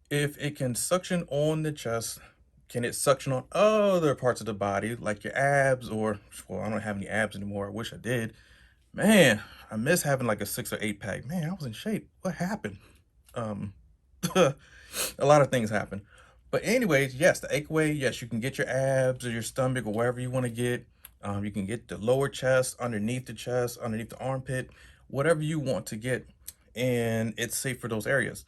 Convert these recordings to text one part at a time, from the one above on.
If it can suction on the chest, can it suction on other parts of the body, like your abs, or, well, I don't have any abs anymore. I wish I did. Man, I miss having like a 6 or 8 pack. Man, I was in shape. What happened? Um, a lot of things happen. But anyways, yes, the Achedaway, yes, you can get your abs or your stomach or wherever you want to get. You can get the lower chest, underneath the chest, underneath the armpit, whatever you want to get, and it's safe for those areas.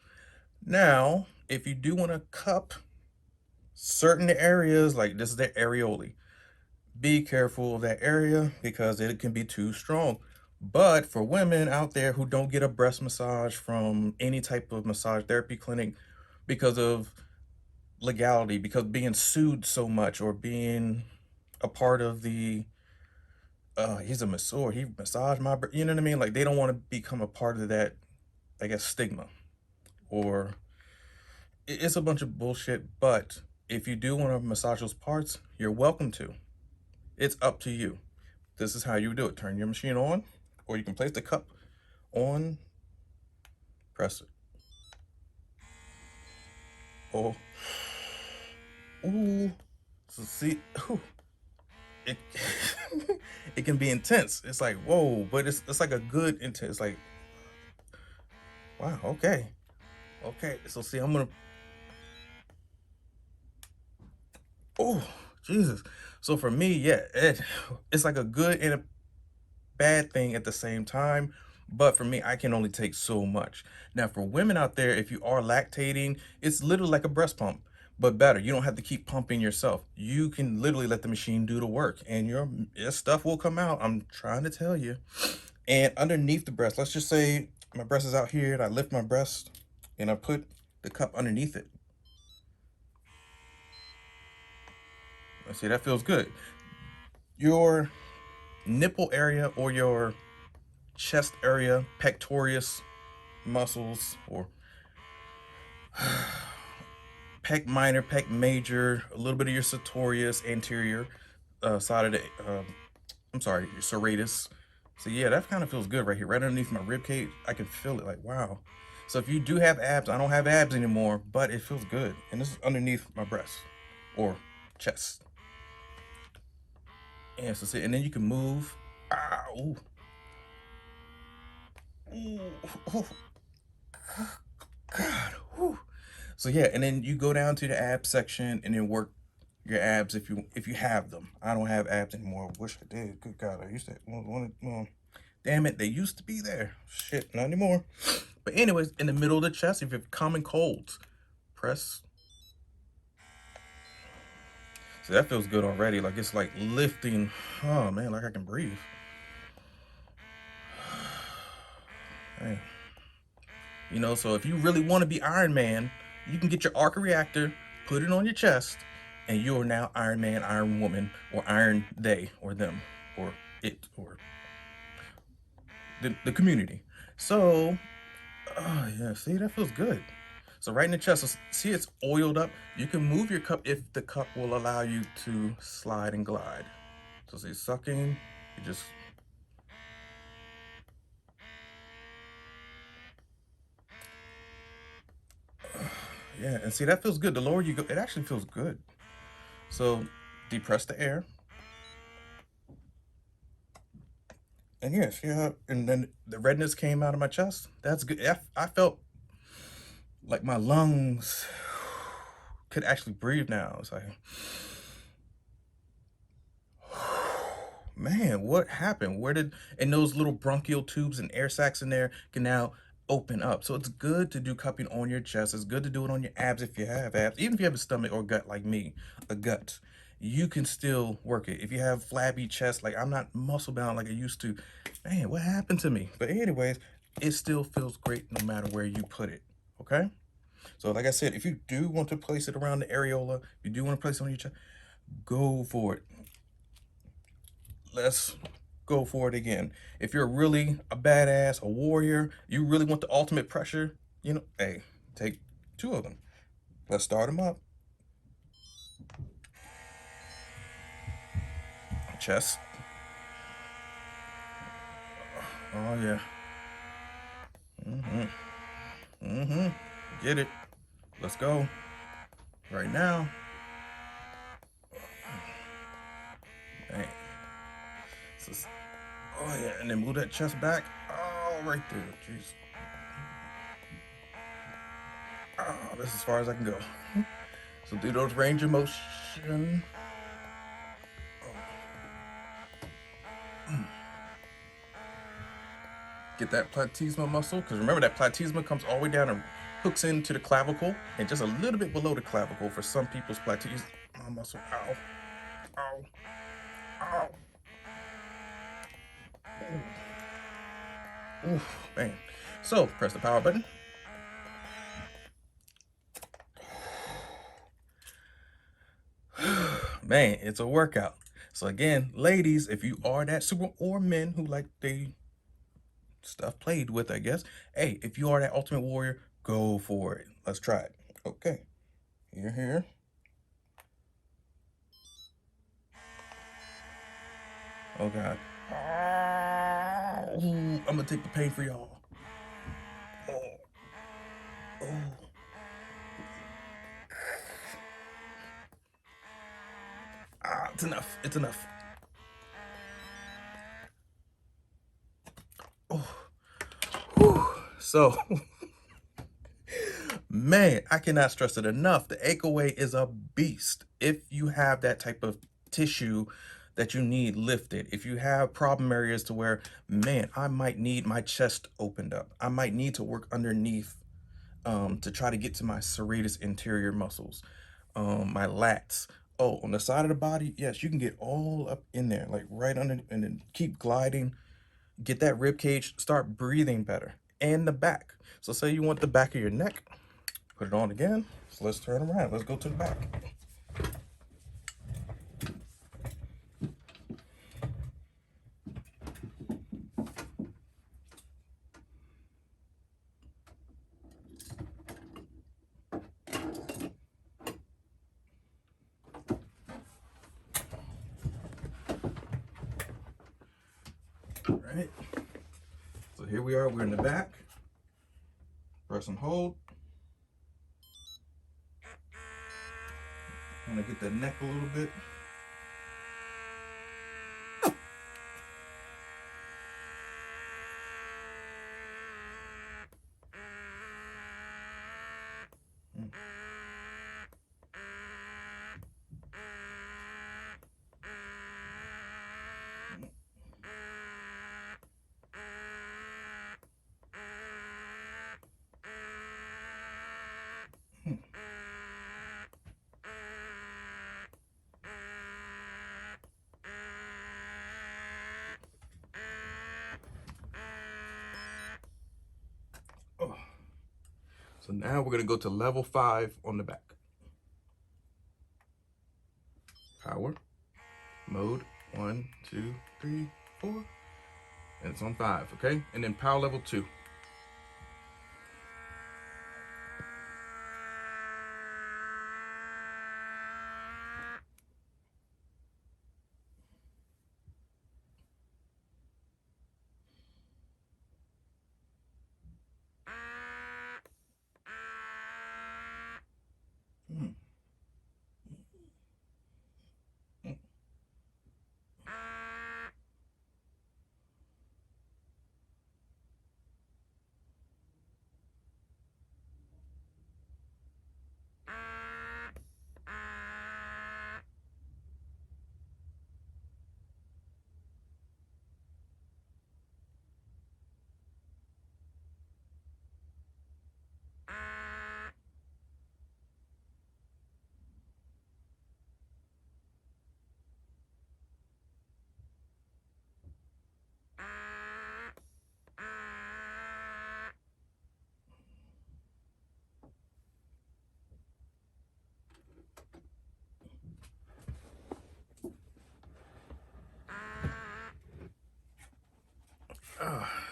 Now, if you do want to cup certain areas, like this is the areoli, be careful of that area because it can be too strong. But for women out there who don't get a breast massage from any type of massage therapy clinic because of legality, because being sued so much, or being a part of the he's a masseur, he massaged my you know what I mean, like they don't want to become a part of that, I guess, stigma, or it's a bunch of bullshit. But if you do want to massage those parts, you're welcome to. It's up to you. This is how you do it. Turn your machine on, or you can place the cup on, press it. Oh, ooh. So see, ooh, it it can be intense. It's like whoa, but it's like a good intense. Like wow, okay, okay. So see, I'm gonna. Oh, Jesus. So for me, yeah, it's like a good and a bad thing at the same time. But for me, I can only take so much. Now, for women out there, if you are lactating, it's literally like a breast pump, but better. You don't have to keep pumping yourself. You can literally let the machine do the work, and your stuff will come out. I'm trying to tell you. And underneath the breast, let's just say my breast is out here, and I lift my breast, and I put the cup underneath it. Let's see, that feels good. Your nipple area or your chest area, pectoris muscles, or pec minor, pec major, a little bit of your sartorius anterior side of the, I'm sorry, your serratus. So yeah, that kind of feels good right here, right underneath my rib cage. I can feel it, like wow. So if you do have abs, I don't have abs anymore, but it feels good, and this is underneath my breast or chest. And so see, and then you can move. Ah, ooh, ooh, ooh, God, whew. So yeah, and then you go down to the abs section and then work your abs if you have them. I don't have abs anymore. Wish I did. Good God, I used to. Well, damn it, they used to be there. Shit, not anymore. But anyways, in the middle of the chest, if you have common colds, press. See, that feels good already. Like it's like lifting. Oh man, like I can breathe. Hey. You know, so if you really want to be Iron Man, you can get your arc reactor, put it on your chest, and you're now Iron Man, Iron Woman, or Iron They, or them, or it, or the community. So, oh yeah, see, that feels good. So right in the chest, so see it's oiled up. You can move your cup if the cup will allow you to slide and glide. So see, sucking, you just, yeah, and see, that feels good. The lower you go, it actually feels good. So depress the air. And yes, yeah, and then the redness came out of my chest. That's good. I felt like my lungs could actually breathe now. It's like, man, what happened? Where did, and those little bronchial tubes and air sacs in there can now open up. So it's good to do cupping on your chest. It's good to do it on your abs if you have abs. Even if you have a stomach or gut like me, a gut, you can still work it. If you have flabby chest, like I'm not muscle bound like I used to, man, what happened to me? But anyways, it still feels great no matter where you put it. Okay? So like I said, if you do want to place it around the areola, if you do want to place it on your chest, go for it. Let's go for it again. If you're really a badass, a warrior, you really want the ultimate pressure, you know, hey, take 2 of them. Let's start them up. Chest. Oh yeah. Mm-hmm. Mm-hmm. Get it. Let's go. Right now. Dang. Oh yeah, and then move that chest back. Oh, right there. Jeez. Oh, this is as far as I can go. So do those range of motion. Get that platysma muscle, because remember that platysma comes all the way down and hooks into the clavicle, and just a little bit below the clavicle for some people's platysma muscle. Ow. Ow. Ow. Ooh. Ooh, man. So press the power button. Man, it's a workout. So again, ladies, if you are that super, or men who like they stuff played with, I guess. Hey, if you are that ultimate warrior, go for it. Let's try it. Okay. Here. Oh God. Ooh, I'm gonna take the pain for y'all. Oh. Oh. Ah, it's enough. It's enough. Oh. Whew. So man, I cannot stress it enough. The Achedaway is a beast. If you have that type of tissue that you need lifted, if you have problem areas to where, man, I might need my chest opened up, I might need to work underneath to try to get to my serratus interior muscles, my lats. Oh, on the side of the body, yes, you can get all up in there, like right under, and then keep gliding. Get that rib cage, start breathing better, and the back. So say you want the back of your neck. Put it on again. So let's turn around. Let's go to the back. All right. So here we are. We're in the back. Press and hold. I'm gonna get the neck a little bit. Oh. So now we're gonna go to level 5 on the back. Power, mode, 1, 2, 3, 4, and it's on 5, okay? And then power level 2.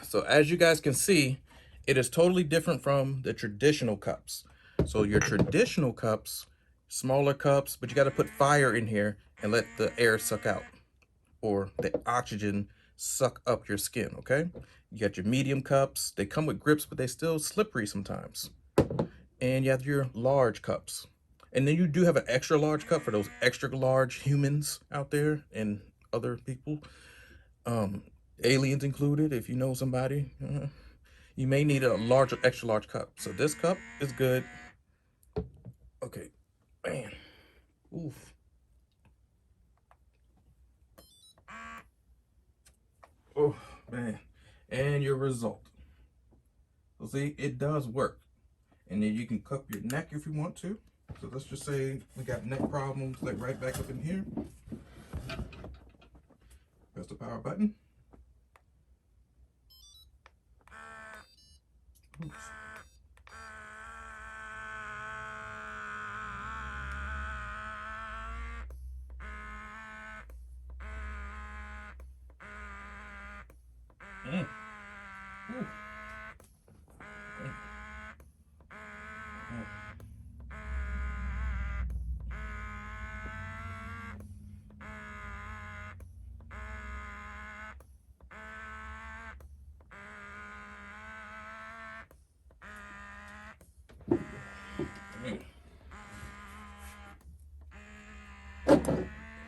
So as you guys can see, it is totally different from the traditional cups. So your traditional cups, smaller cups, but you got to put fire in here and let the air suck out, or the oxygen suck up your skin, okay? You got your medium cups. They come with grips, but they still slippery sometimes. and you have your large cups. And then you do have an extra large cup for those extra large humans out there and other people, um, aliens included. If you know somebody, you may need a larger, extra large cup. So this cup is good. Okay, man. Oof. Oh, man. And your result. So see, it does work. And then you can cup your neck if you want to. So let's just say we got neck problems, like right back up in here. Press the power button. Oops. Mm. Ooh. Mm. Mm. Mm.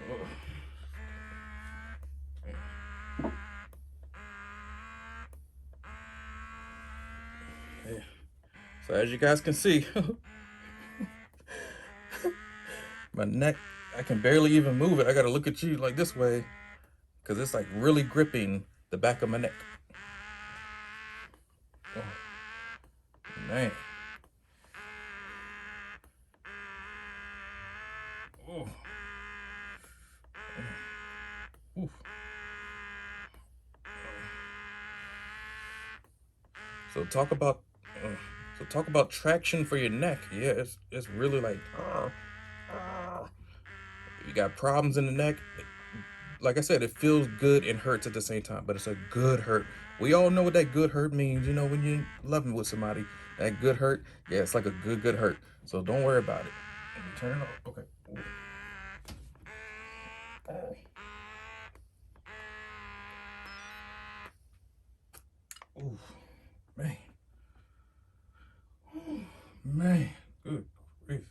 Oh. Yeah. So as you guys can see, my neck, I can barely even move it. I gotta look at you like this way because it's like really gripping the back of my neck. Oh, man. Oh. Oof. So talk about uh, so talk about traction for your neck. Yeah, it's really like you got problems in the neck. Like I said, it feels good and hurts at the same time, but it's a good hurt. We all know what that good hurt means. You know, when you're loving with somebody, that good hurt, yeah, it's like a good hurt. So don't worry about it. Let me turn it off. Okay. Ooh, man. Ooh, man. Good grief.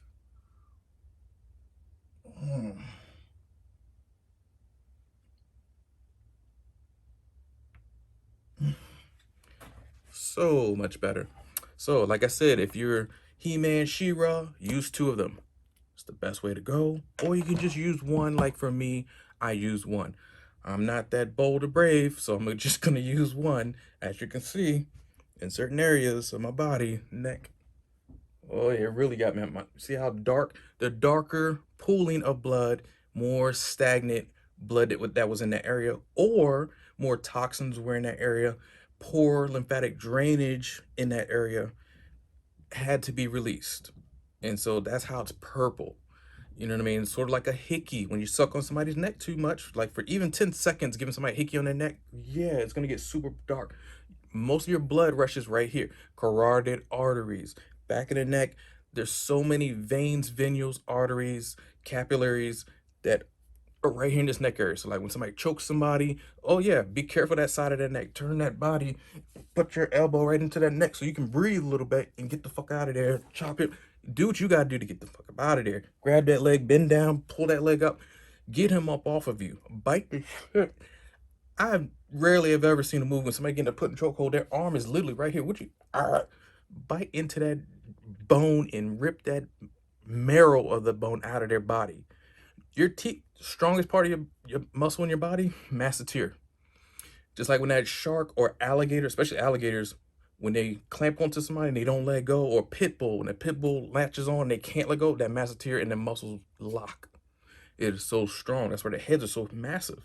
Mm. So much better. So, like I said, if you're He-Man, She-Ra, use two of them. It's the best way to go. Or you can just use one. Like for me, I use one. I'm not that bold or brave, so I'm just gonna use one. As you can see, in certain areas of my body, neck. Oh, it really got me. See how dark? The darker pooling of blood, more stagnant blood that was in that area, or more toxins were in that area, poor lymphatic drainage in that area had to be released. And so that's how it's purple. You know what I mean? Sort of like a hickey when you suck on somebody's neck too much, like for even 10 seconds, giving somebody a hickey on their neck. Yeah, it's going to get super dark. Most of your blood rushes right here. Carotid arteries, back of the neck. There's so many veins, venules, arteries, capillaries that are right here in this neck area. So like when somebody chokes somebody, oh yeah, be careful that side of that neck. Turn that body, put your elbow right into that neck so you can breathe a little bit and get the fuck out of there. Chop it. Do what you gotta do to get the fuck up out of there. Grab that leg, bend down, pull that leg up, get him up off of you. Bite the shit. I rarely have ever seen a movie when somebody getting put in a chokehold. Their arm is literally right here. Would you bite into that bone and rip that marrow of the bone out of their body? Your teeth, strongest part of your muscle in your body, masseter. Just like when that shark or alligator, especially alligators, when they clamp onto somebody and they don't let go, or pit bull, when the pit bull latches on and they can't let go, that masseter and the muscles lock. It is so strong. That's why the heads are so massive.